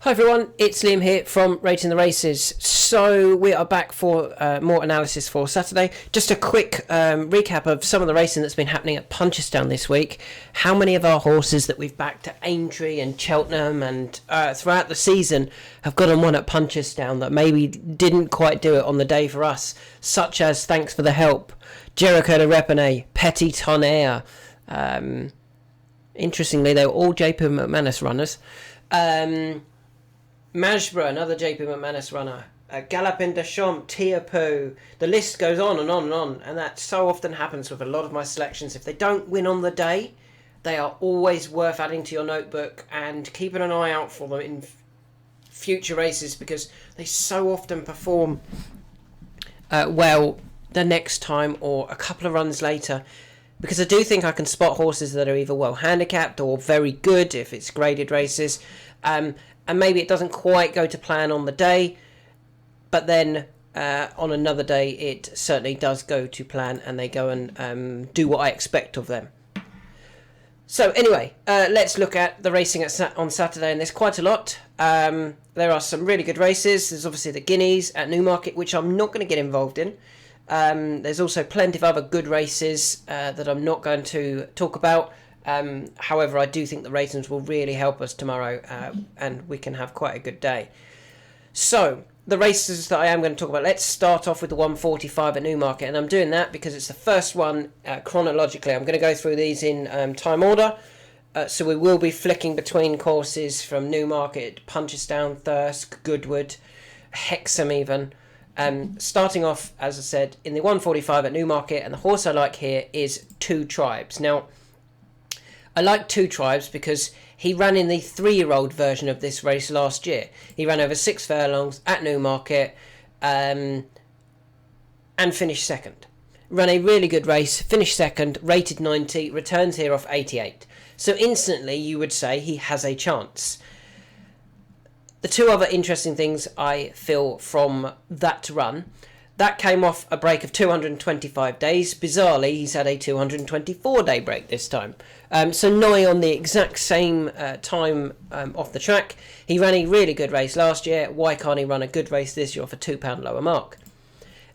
Hi everyone, it's Liam here from Rating the Races. So we are back for more analysis for Saturday. Just a quick recap of some of the racing that's been happening at Punchestown this week. How many of our horses that we've backed at Aintree and Cheltenham and throughout the season have got on one at Punchestown that maybe didn't quite do it on the day for us, such as Thanks for the Help, Jericho de Repenay, Petit Tonnerre. Interestingly, they were all JP McManus runners. Majbra, another JP McManus runner, Galopin de Champs, Tiapu, the list goes on and on and on, and that so often happens with a lot of my selections. If they don't win on the day, they are always worth adding to your notebook and keeping an eye out for them in future races, because they so often perform well the next time or a couple of runs later, because I do think I can spot horses that are either well handicapped or very good if it's graded races, and maybe it doesn't quite go to plan on the day, but then on another day it certainly does go to plan and they go and do what I expect of them. So anyway, let's look at the racing on Saturday, and there's quite a lot. There are some really good races. There's obviously the Guineas at Newmarket, which I'm not going to get involved in. There's also plenty of other good races that I'm not going to talk about. However, I do think the ratings will really help us tomorrow, and we can have quite a good day. So, the races that I am going to talk about, let's start off with the 145 at Newmarket, and I'm doing that because it's the first one chronologically. I'm going to go through these in time order, so we will be flicking between courses from Newmarket, Punchestown, Thirsk, Goodwood, Hexham even. Starting off, as I said, in the 145 at Newmarket, and the horse I like here is Two Tribes. Now, I like Two Tribes because he ran in the 3-year-old version of this race last year. He ran over 6 furlongs at Newmarket and finished second. Ran a really good race, finished second, rated 90, returns here off 88. So instantly you would say he has a chance. The two other interesting things I feel from that run, that came off a break of 225 days. Bizarrely, he's had a 224-day break this time. So nigh on the exact same time off the track. He ran a really good race last year. Why can't he run a good race this year off a £2 lower mark?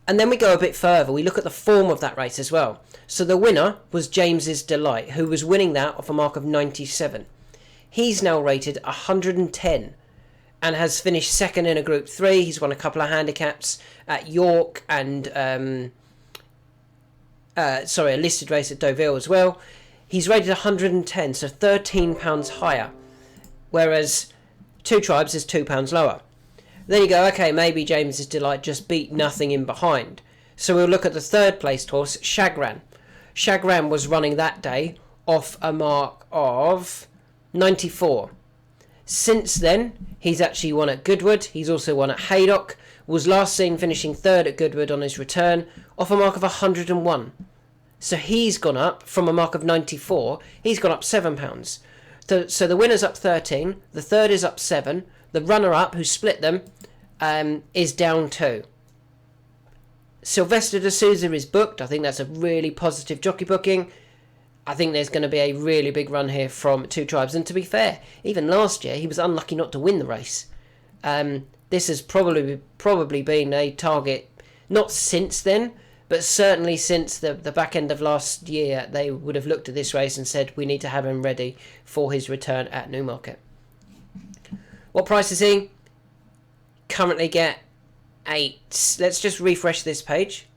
And then we go a bit further. We look at the form of that race as well. So the winner was James's Delight, who was winning that off a mark of 97. He's now rated 110. And has finished second in a Group 3. He's won a couple of handicaps at York and a listed race at Deauville as well. He's rated 110, so £13 higher, whereas Two Tribes is £2 lower. Then you go, okay, maybe James's Delight just beat nothing in behind. So we'll look at the third placed horse, Shagran. Shagran was running that day off a mark of 94. Since then, he's actually won at Goodwood. He's also won at Haydock. Was last seen finishing third at Goodwood on his return, off a mark of 101. So he's gone up from a mark of 94. He's gone up £7. So the winner's up 13. The third is up 7. The runner-up, who split them, is down 2. Sylvester de Souza is booked. I think that's a really positive jockey booking. I think there's going to be a really big run here from Two Tribes. And to be fair, even last year, he was unlucky not to win the race. This has probably been a target, not since then, but certainly since the back end of last year, they would have looked at this race and said, we need to have him ready for his return at Newmarket. What price is he? Currently get 8. Let's just refresh this page.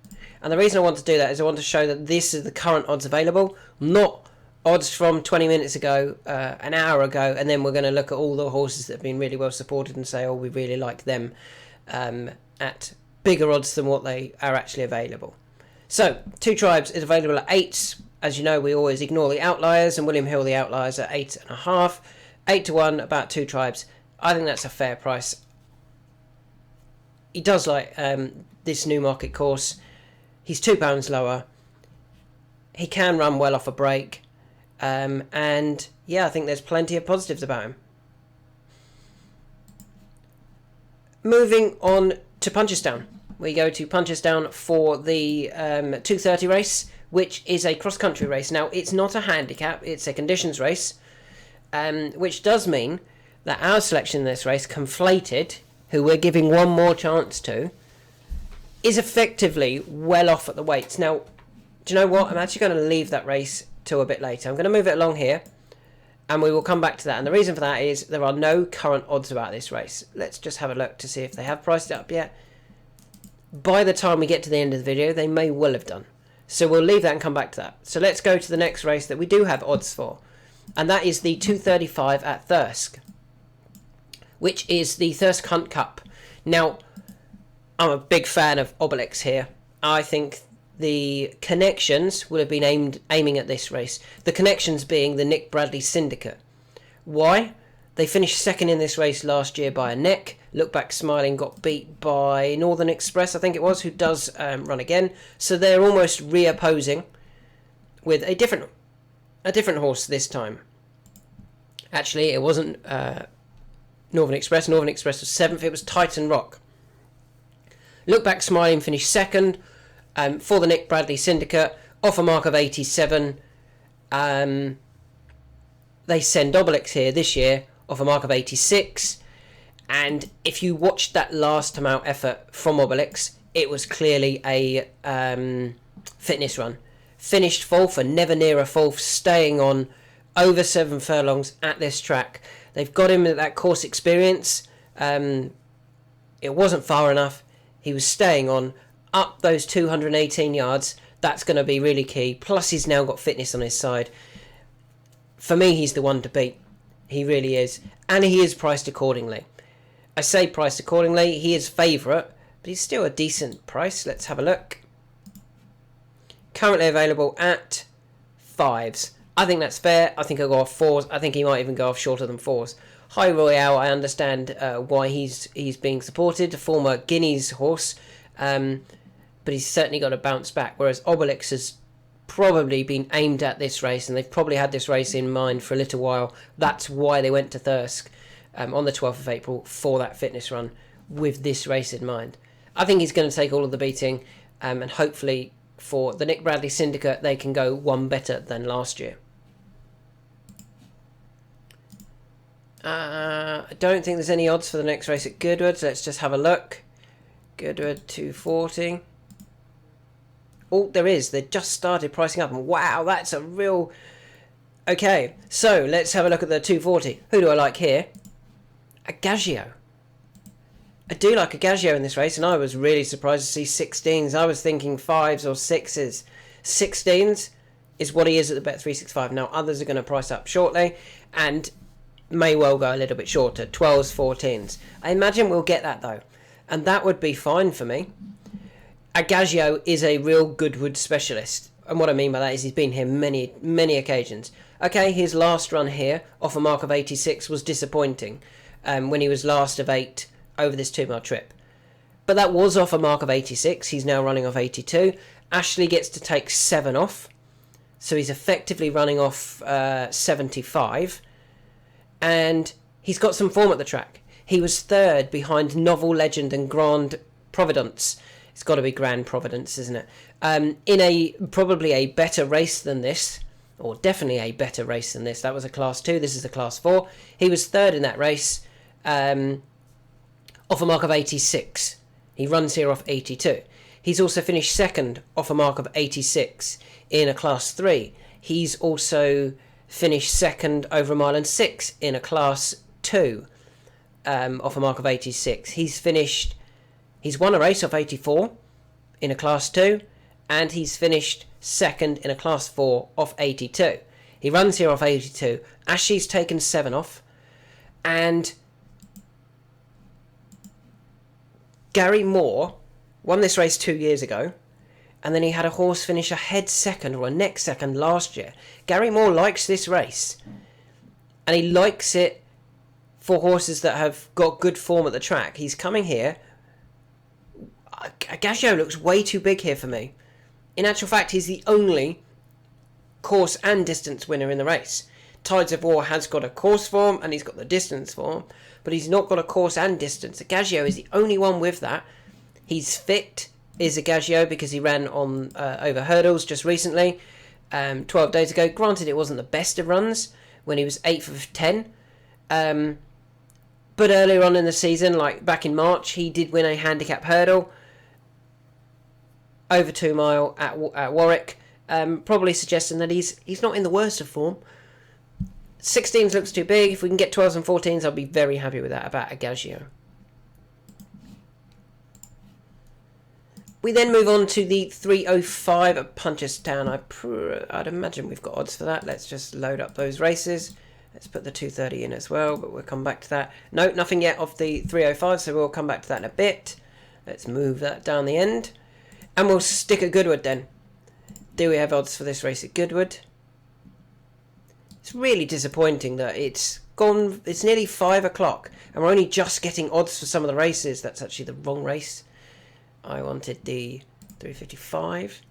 And the reason I want to do that is I want to show that this is the current odds available, not odds from 20 minutes ago, an hour ago, and then we're going to look at all the horses that have been really well supported and say, oh, we really like them at bigger odds than what they are actually available. So, Two Tribes is available at 8. As you know, we always ignore the outliers, and William Hill, the outliers, at 8.5. 8-1, about Two Tribes. I think that's a fair price. He does like this Newmarket course. He's £2 lower. He can run well off a break. And yeah, I think there's plenty of positives about him. Moving on to Punchestown. We go to Punchestown for the 2:30 race, which is a cross-country race. Now, it's not a handicap. It's a conditions race, which does mean that our selection in this race, Conflated, who we're giving one more chance to, is effectively well off at the weights. Now, do you know what? I'm actually going to leave that race till a bit later. I'm going to move it along here, and we will come back to that. And the reason for that is there are no current odds about this race. Let's just have a look to see if they have priced it up yet. By the time we get to the end of the video, they may well have done. So we'll leave that and come back to that. So let's go to the next race that we do have odds for. And that is the 235 at Thirsk, which is the Thirsk Hunt Cup. Now, I'm a big fan of Obelix here. I think the connections would have been aiming at this race. The connections being the Nick Bradley Syndicate. Why? They finished second in this race last year by a neck. Look Back Smiling got beat by Northern Express, I think it was, who does run again. So they're almost reopposing with a different horse this time. Actually, it wasn't Northern Express. Northern Express was 7th. It was Titan Rock. Look Back Smiling finished second for the Nick Bradley Syndicate, off a mark of 87. They send Obelix here this year, off a mark of 86. And if you watched that last amount effort from Obelix, it was clearly a fitness run. Finished 4th and never near a 4th, staying on over 7 furlongs at this track. They've got him at that course experience. It wasn't far enough. He was staying on up those 218 yards. That's going to be really key. Plus, he's now got fitness on his side. For me, he's the one to beat. He really is. And he is priced accordingly. I say priced accordingly. He is favourite, but he's still a decent price. Let's have a look. Currently available at 5s. I think that's fair. I think he'll go off 4s. I think he might even go off shorter than 4s. High Royale, I understand why he's being supported. A former Guineas horse. But he's certainly got to bounce back. Whereas Obelix has probably been aimed at this race, and they've probably had this race in mind for a little while. That's why they went to Thirsk on the 12th of April for that fitness run with this race in mind. I think he's going to take all of the beating, and hopefully for the Nick Bradley Syndicate, they can go one better than last year. I don't think there's any odds for the next race at Goodwood, so let's just have a look. Goodwood 240. Oh, there is. They just started pricing up, and wow, that's a real... Okay, so let's have a look at the 240. Who do I like here? Agagio. I do like Agagio in this race, and I was really surprised to see 16s. I was thinking 5s or 6s. 16s is what he is at the Bet365. Now, others are going to price up shortly, and may well go a little bit shorter. 12s, 14s. I imagine we'll get that, though, and that would be fine for me. Agagio is a real Goodwood specialist, and what I mean by that is he's been here many occasions. Okay, his last run here, off a mark of 86, was disappointing when he was last of 8 over this 2-mile trip. But that was off a mark of 86. He's now running off 82. Ashley gets to take 7 off, so he's effectively running off 75. And he's got some form at the track. He was 3rd behind Novel Legend and Grand Providence. It's got to be Grand Providence, isn't it? In a probably a better race than this, or definitely a better race than this. That was a Class 2. This is a Class 4. He was 3rd in that race, off a mark of 86. He runs here off 82. He's also finished 2nd off a mark of 86 in a Class 3. He's also finished 2nd over a mile and 6 in a Class 2 off a mark of 86. He's won a race off 84 in a Class 2, and he's finished 2nd in a Class 4 off 82. He runs here off 82. Ashley's taken 7 off, and Gary Moore won this race 2 years ago, and then he had a horse finish a head second or a neck second last year. Gary Moore likes this race, and he likes it for horses that have got good form at the track. He's coming here. Agagio looks way too big here for me. In actual fact, he's the only course and distance winner in the race. Tides of War has got a course form and he's got the distance form, but he's not got a course and distance. Agagio is the only one with that. He's fit, is Agagio, because he ran on over hurdles just recently, 12 days ago. Granted, it wasn't the best of runs when he was 8th of 10. But earlier on in the season, like back in March, he did win a handicap hurdle over 2 mile at Warwick, probably suggesting that he's not in the worst of form. 16s looks too big. If we can get 12s and 14s, I'll be very happy with that about Agagio. We then move on to the 305 at Punchestown. I'd imagine we've got odds for that. Let's just load up those races. Let's put the 230 in as well, but we'll come back to that. No, nothing yet of the 305, so we'll come back to that in a bit. Let's move that down the end. And we'll stick at Goodwood then. Do we have odds for this race at Goodwood? It's really disappointing that it's gone. It's nearly 5 o'clock and we're only just getting odds for some of the races. That's actually the wrong race. I wanted the 355.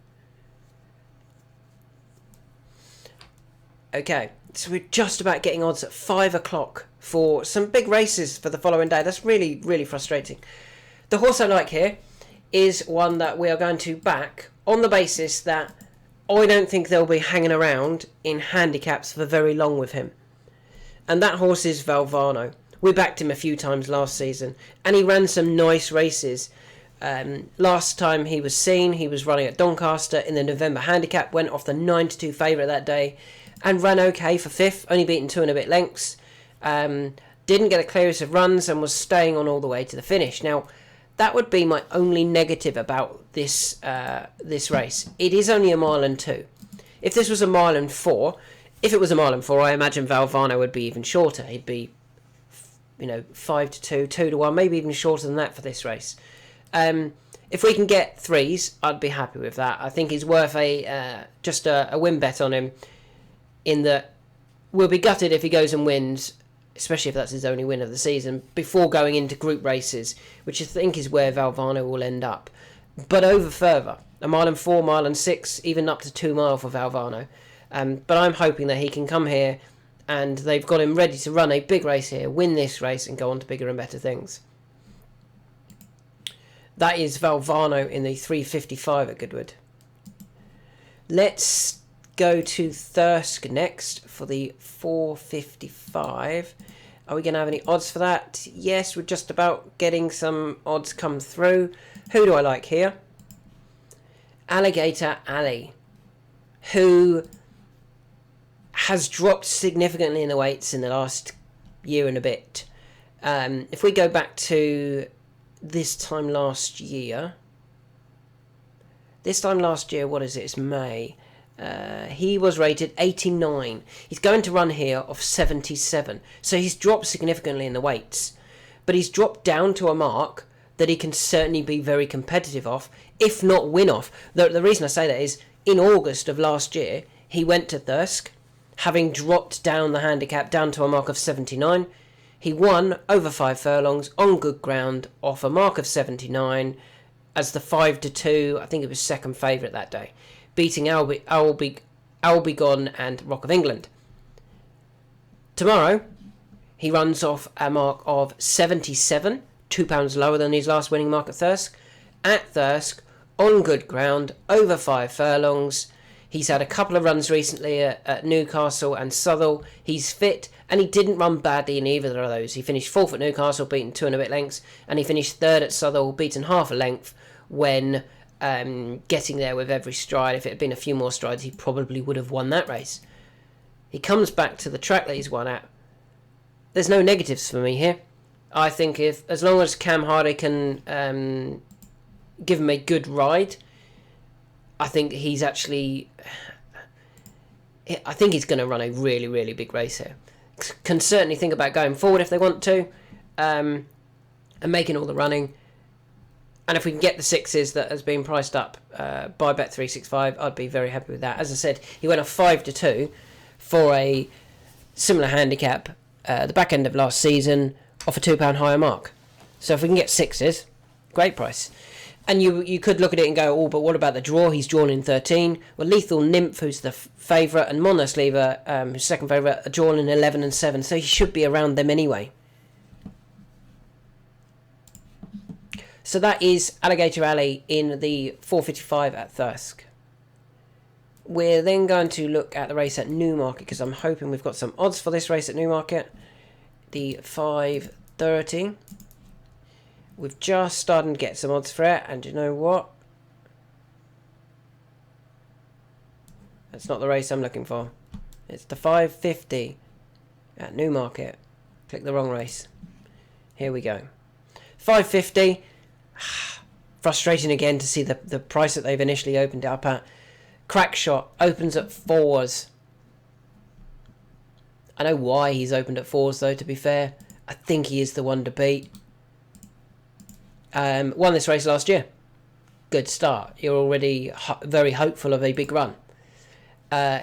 Okay, so we're just about getting odds at 5 o'clock for some big races for the following day. That's really, really frustrating. The horse I like here is one that we are going to back on the basis that I don't think they'll be hanging around in handicaps for very long with him. And that horse is Valvano. We backed him a few times last season, and he ran some nice races. Last time he was seen, he was running at Doncaster in the November handicap, went off the 9-2 favourite that day, and ran okay for 5th, only beaten 2 and a bit lengths. Didn't get a clearance of runs and was staying on all the way to the finish. Now, that would be my only negative about this this race. It is only a mile and 2. If this was a mile and 4, if it was a mile and 4, I imagine Valvano would be even shorter. He'd be, 5-2, 2-1, maybe even shorter than that for this race. If we can get 3s, I'd be happy with that. I think he's worth just a win bet on him, in that we'll be gutted if he goes and wins, especially if that's his only win of the season, before going into group races, which I think is where Valvano will end up. But over further, a mile and 4, mile and 6, even up to 2 mile for Valvano. But I'm hoping that he can come here and they've got him ready to run a big race here, win this race and go on to bigger and better things. That is Valvano in the 355 at Goodwood. Let's go to Thirsk next for the 455. Are we going to have any odds for that? Yes, we're just about getting some odds come through. Who do I like here? Alligator Alley, who has dropped significantly in the weights in the last year and a bit. If we go back to this time last year, what is it? It's May. He was rated 89. He's going to run here of 77. So he's dropped significantly in the weights. But he's dropped down to a mark that he can certainly be very competitive off, if not win off. The reason I say that is, in August of last year, he went to Thirsk, having dropped down the handicap down to a mark of 79. He won over 5 furlongs on good ground off a mark of 79 as the 5-2, I think it was second favourite that day, beating Albigon and Rock of England. Tomorrow, he runs off a mark of 77, £2 lower than his last winning mark at Thirsk. At Thirsk, on good ground, over 5 furlongs. He's had a couple of runs recently at Newcastle and Southall. He's fit, and he didn't run badly in either of those. He finished 4th at Newcastle, beaten 2 and a bit lengths, and he finished 3rd at Southall, beaten half a length when getting there with every stride. If it had been a few more strides, he probably would have won that race. He comes back to the track that he's won at. There's no negatives for me here. I think as long as Cam Hardy can give him a good ride, I think he's actually... I think he's going to run a really, really big race here. Can certainly think about going forward if they want to, and making all the running. And if we can get the 6s that has been priced up by Bet365, I'd be very happy with that. As I said, he went a 5-2 for a similar handicap the back end of last season off a £2 higher mark. So if we can get 6s, great price. And you could look at it and go, oh, but what about the draw? He's drawn in 13. Well, Lethal Nymph, who's the favourite, and Monus Lever, who's second favourite, are drawn in 11 and 7. So he should be around them anyway. So that is Alligator Alley in the 455 at Thirsk. We're then going to look at the race at Newmarket, because I'm hoping we've got some odds for this race at Newmarket. The 5 30. We've just started to get some odds for it, and you know what? That's not the race I'm looking for. It's the 550 at Newmarket. Click the wrong race. Here we go. 550. Frustrating again to see the price that they've initially opened it up at. Crackshot opens at 4s. I know why he's opened at 4s though, to be fair. I think he is the one to beat. Won this race last year. Good start. You're already very hopeful of a big run.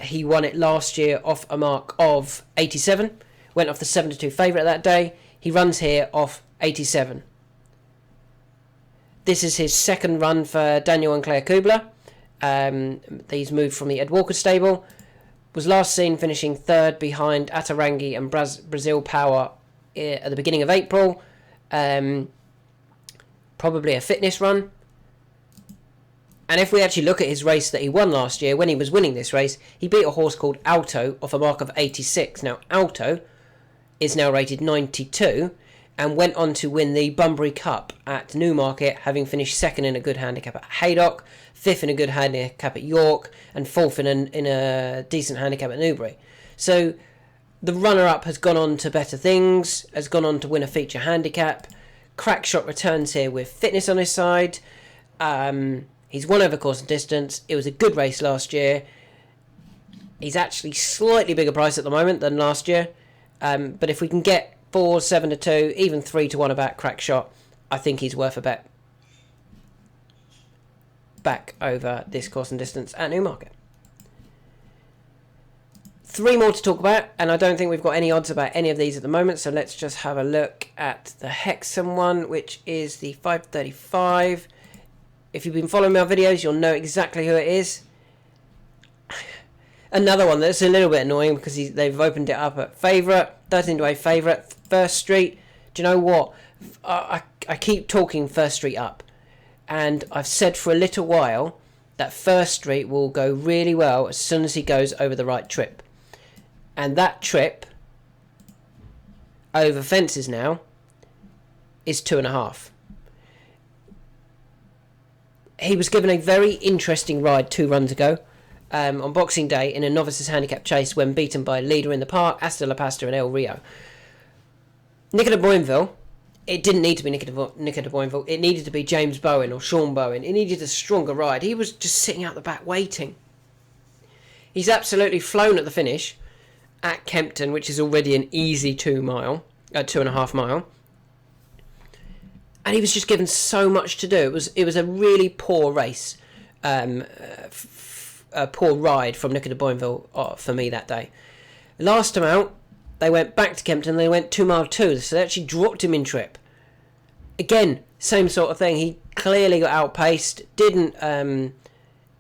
He won it last year off a mark of 87. Went off the 7-2 favourite that day. He runs here off 87. This is his second run for Daniel and Claire Kubler. He's moved from the Ed Walker stable. Was last seen finishing third behind Atarangi and Brazil Power at the beginning of April. Probably a fitness run. And if we actually look at his race that he won last year, when he was winning this race, he beat a horse called Alto off a mark of 86. Now, Alto is now rated 92 and went on to win the Bunbury Cup at Newmarket, having finished second in a good handicap at Haydock, fifth in a good handicap at York, and fourth in a decent handicap at Newbury. So the runner-up has gone on to better things, has gone on to win a feature handicap. Crackshot returns here with fitness on his side. He's won over course and distance. It was a good race last year. He's actually slightly bigger price at the moment than last year. But if we can get 4, 7-2, even 3-1 about Crackshot, I think he's worth a bet back over this course and distance at Newmarket. 3 more to talk about, and I don't think we've got any odds about any of these at the moment, so let's just have a look at the Hexham one, which is the 535. If you've been following my videos, you'll know exactly who it is. Another one that's a little bit annoying because they've opened it up at favourite, 13-to-8 favourite, First Street. Do you know what? I keep talking First Street up, and I've said for a little while that First Street will go really well as soon as he goes over the right trip. And that trip over fences now is 2.5. He was given a very interesting ride 2 runs ago on Boxing Day in a novices handicap chase when beaten by Leader in the Park, Asta La Pasta and El Rio. Nicola Boinville, it didn't need to be Nicola Boinville, it needed to be James Bowen or Sean Bowen. It needed a stronger ride. He was just sitting out the back waiting. He's absolutely flown at the finish at Kempton, which is already an easy 2.5 mile. And he was just given so much to do. It was a really poor race, a poor ride from Nicola Boinville for me that day. Last time out, they went back to Kempton. They went 2 mile 2, so they actually dropped him in trip. Again, same sort of thing. He clearly got outpaced. Didn't have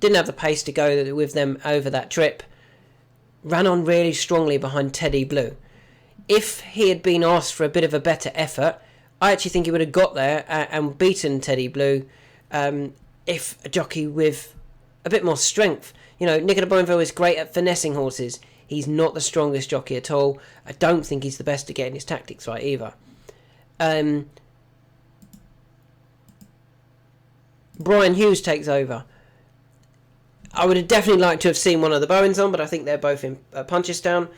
the pace to go with them over that trip. Ran on really strongly behind Teddy Blue. If he had been asked for a bit of a better effort, I actually think he would have got there and beaten Teddy Blue if a jockey with a bit more strength. You know, Nicola Boinville is great at finessing horses. He's not the strongest jockey at all. I don't think he's the best at getting his tactics right either. Brian Hughes takes over. I would have definitely liked to have seen one of the Bowens on, but I think they're both in Punchestown.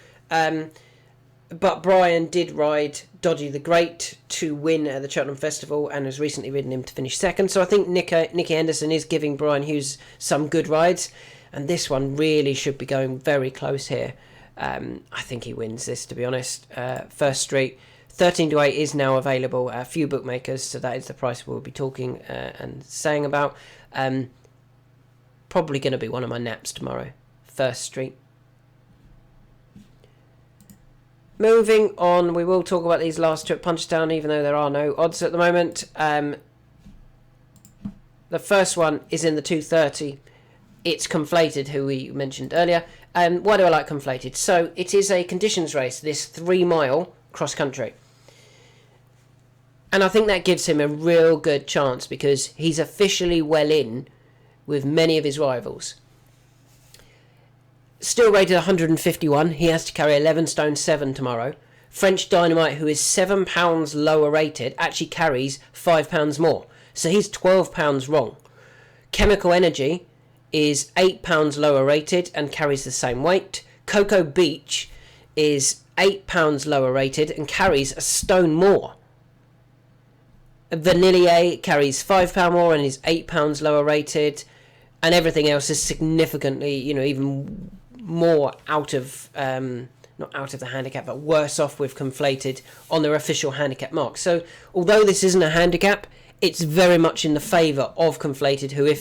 But Brian did ride Dodgy the Great to win at the Cheltenham Festival and has recently ridden him to finish second. So I think Nicky Henderson is giving Brian Hughes some good rides. And this one really should be going very close here. I think he wins this, to be honest. First Street, 13-to-8 is now available at a few bookmakers. So that is the price we'll be talking and saying about. Probably going to be one of my naps tomorrow. First Street. Moving on, we will talk about these last two at Punchestown, even though there are no odds at the moment. The first one is in the 230. It's Conflated, who we mentioned earlier. Why do I like Conflated? So it is a conditions race, this 3-mile cross country. And I think that gives him a real good chance because he's officially well in with many of his rivals. Still rated 151. He has to carry 11 stone 7 tomorrow. French Dynamite, who is £7 lower rated, actually carries £5 more. So he's £12 wrong. Chemical Energy is £8 lower rated and carries the same weight. Cocoa Beach is £8 lower rated and carries a stone more. Vanillier carries £5 more and is £8 lower rated. And everything else is significantly, even more out of... not out of the handicap, but worse off with Conflated on their official handicap mark. So, although this isn't a handicap, it's very much in the favour of Conflated, who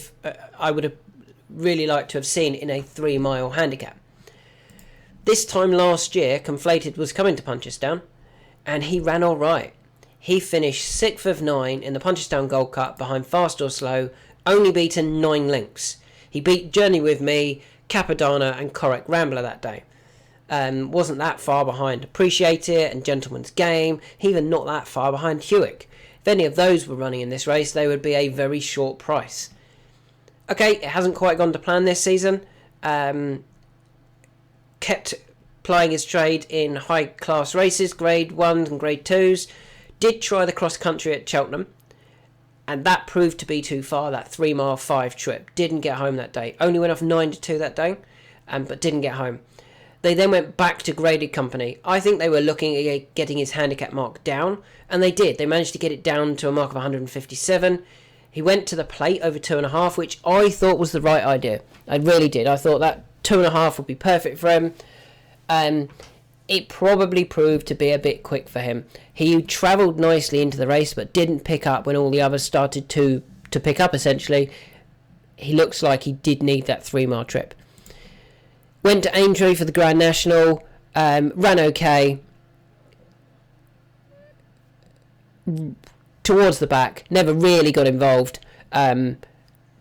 I would have really liked to have seen in a 3 mile handicap. This time last year, Conflated was coming to Punchestown, and he ran all right. He finished 6th of 9 in the Punchestown Gold Cup behind Fast or Slow, only beaten 9 lengths. He beat Journey With Me, Capadonna and Correct Rambler that day. Wasn't that far behind Appreciate It and Gentleman's Game, even not that far behind Hewick. If any of those were running in this race, they would be a very short price. Okay, it hasn't quite gone to plan this season. Kept plying his trade in high class races, grade 1s and grade 2s. Did try the cross country at Cheltenham, and that proved to be too far, that 3 mile 5 trip. Didn't get home that day. Only went off 9-2 that day, but didn't get home. They then went back to graded company. I think they were looking at getting his handicap mark down, and they did. They managed to get it down to a mark of 157. He went to the plate over 2.5, which I thought was the right idea. I really did. I thought that 2.5 would be perfect for him. It probably proved to be a bit quick for him. He travelled nicely into the race, but didn't pick up when all the others started to pick up, essentially. He looks like he did need that 3 mile trip. Went to Aintree for the Grand National, ran okay. Towards the back, never really got involved, but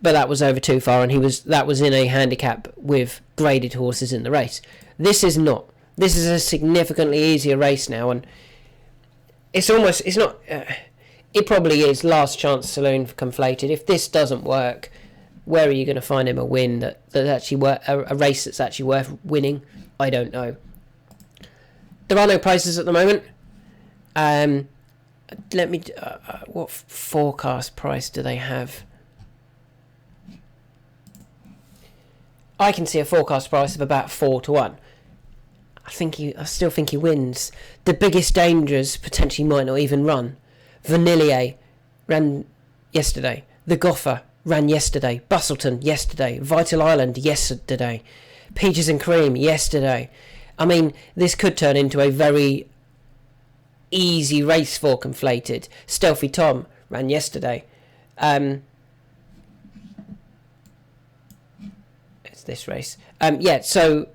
that was over too far, and that was in a handicap with graded horses in the race. This is not. This is a significantly easier race now, and it probably is last chance saloon for Conflated. If this doesn't work, where are you going to find him a win that actually a race that's actually worth winning? I don't know. There are no prices at the moment. What forecast price do they have? I can see a forecast price of about 4-1. I still think he wins. The Biggest Dangers potentially might not even run. Vanillier ran yesterday. The Goffer ran yesterday. Bustleton yesterday. Vital Island yesterday. Peaches and Cream yesterday. I mean, this could turn into a very easy race for Conflated. Stealthy Tom ran yesterday. It's this race. So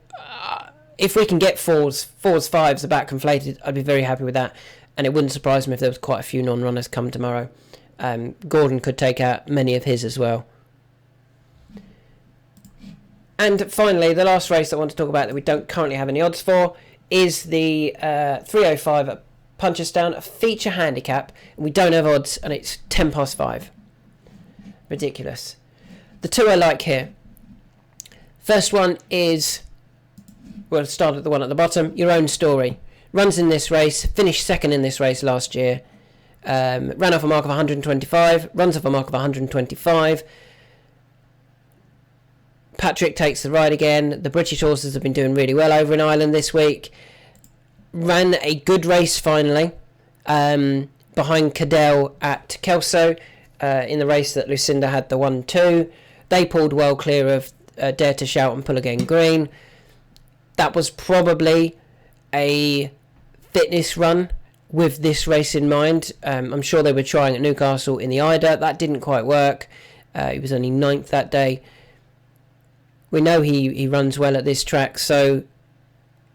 if we can get fours, fives about Conflated, I'd be very happy with that. And it wouldn't surprise me if there was quite a few non-runners come tomorrow. Gordon could take out many of his as well. And finally, the last race I want to talk about that we don't currently have any odds for is the 305 at Punchestown, a feature handicap. And we don't have odds, and it's 5:10. Ridiculous. The two I like here. First one is, we'll start at the one at the bottom, Your Own Story. Runs in this race, finished second in this race last year. Ran off a mark of 125, runs off a mark of 125. Patrick takes the ride again. The British horses have been doing really well over in Ireland this week. Ran a good race finally, behind Cadell at Kelso, in the race that Lucinda had the 1-2. They pulled well clear of Dare to Shout and Pull Again Green. That was probably a fitness run with this race in mind. I'm sure they were trying at Newcastle in the Ida. That didn't quite work. He was only 9th that day. We know he runs well at this track, so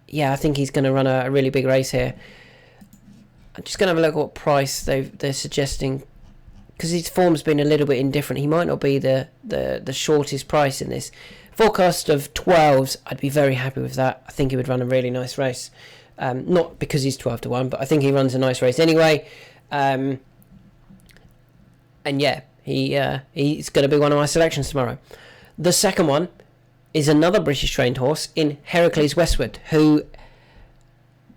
yeah, I think he's going to run a really big race here. I'm just going to have a look at what price they're suggesting, because his form's been a little bit indifferent. He might not be the shortest price in this. Forecast of 12s, I'd be very happy with that. I think he would run a really nice race. Not because he's 12-1, but I think he runs a nice race anyway. And yeah, he's going to be one of my selections tomorrow. The second one is another British trained horse in Heracles Westwood, who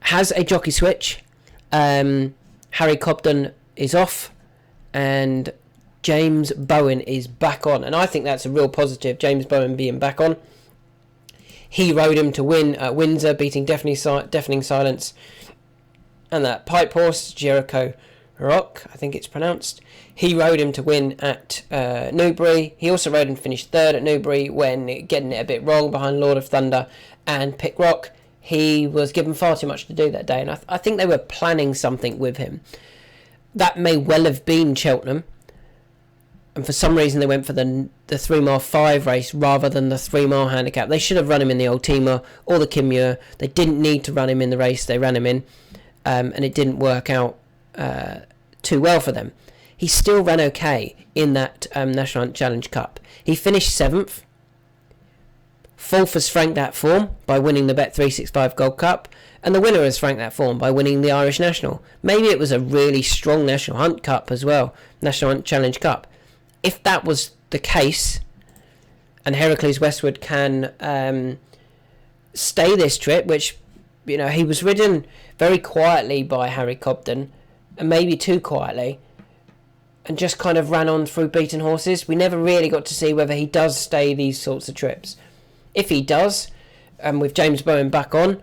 has a jockey switch. Harry Cobden is off, and James Bowen is back on, and I think that's a real positive. James Bowen being back on. He rode him to win at Windsor, beating Deafening Silence, and that pipe horse Jericho Rock, I think it's pronounced. He rode him to win at Newbury. He also rode and finished third at Newbury when getting it a bit wrong behind Lord of Thunder and Pick Rock. He was given far too much to do that day, and I think they were planning something with him. That may well have been Cheltenham, and for some reason they went for the 3 mile 5 race rather than the 3 mile handicap. They should have run him in the Old Timor or the Kinmure. They didn't need to run him in the race they ran him in, and it didn't work out too well for them. He still ran okay in that National Hunt Challenge Cup. He finished 7th. 4th has franked that form by winning the Bet365 Gold Cup, and the winner has franked that form by winning the Irish National. Maybe it was a really strong National Hunt Cup as well, National Hunt Challenge Cup. If that was the case, and Heracles Westwood can stay this trip, which, you know, he was ridden very quietly by Harry Cobden, and maybe too quietly, and just kind of ran on through beaten horses. We never really got to see whether he does stay these sorts of trips. If he does, and with James Bowen back on,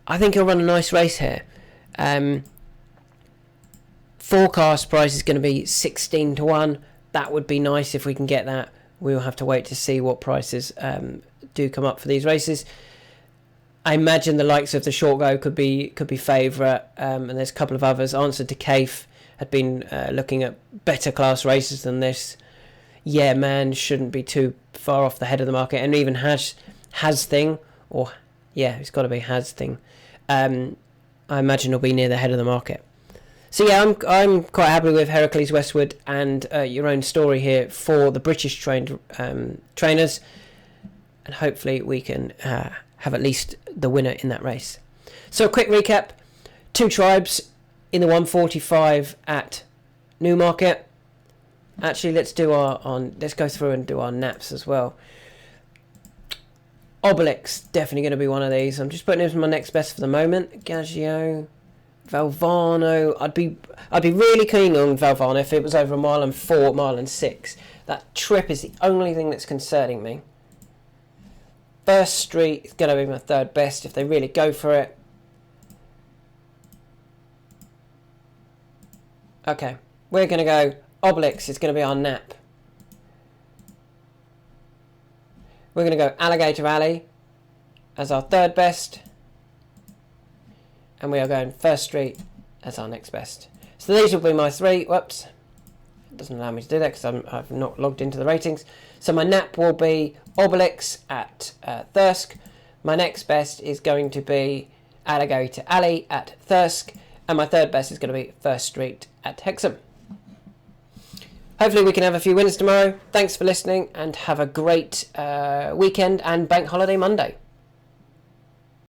I think he'll run a nice race here. Forecast price is going to be 16 to 1. That would be nice if we can get that. We'll have to wait to see what prices do come up for these races. I imagine the likes of the Short Go could be favourite, and there's a couple of others. Answer to Cafe had been looking at better class races than this. Yeah, man, shouldn't be too far off the head of the market, and even Has Thing, or yeah, it's got to be Has Thing. I imagine he'll be near the head of the market. So yeah, I'm quite happy with Heracles Westwood and Your Own Story here for the British trained trainers, and hopefully we can have at least the winner in that race. So a quick recap: 2 tribes in the 145 at Newmarket. Actually, let's go through and do our naps as well. Obelix, definitely going to be one of these. I'm just putting him as my next best for the moment. Gaggio, Valvano. I'd be really keen on Valvano if it was over 1 mile and 4, 1 mile and 6. That trip is the only thing that's concerning me. First Street is going to be my 3rd best if they really go for it. Okay, we're going to go. Obelix is going to be our nap. We're going to go Alligator Alley as our 3rd best. And we are going First Street as our next best. So these will be my 3. Whoops. It doesn't allow me to do that because I've not logged into the ratings. So my nap will be Obelix at Thirsk. My next best is going to be Alligator Alley at Thirsk. And my 3rd best is going to be First Street at Hexham. Hopefully we can have a few winners tomorrow. Thanks for listening, and have a great weekend and Bank Holiday Monday.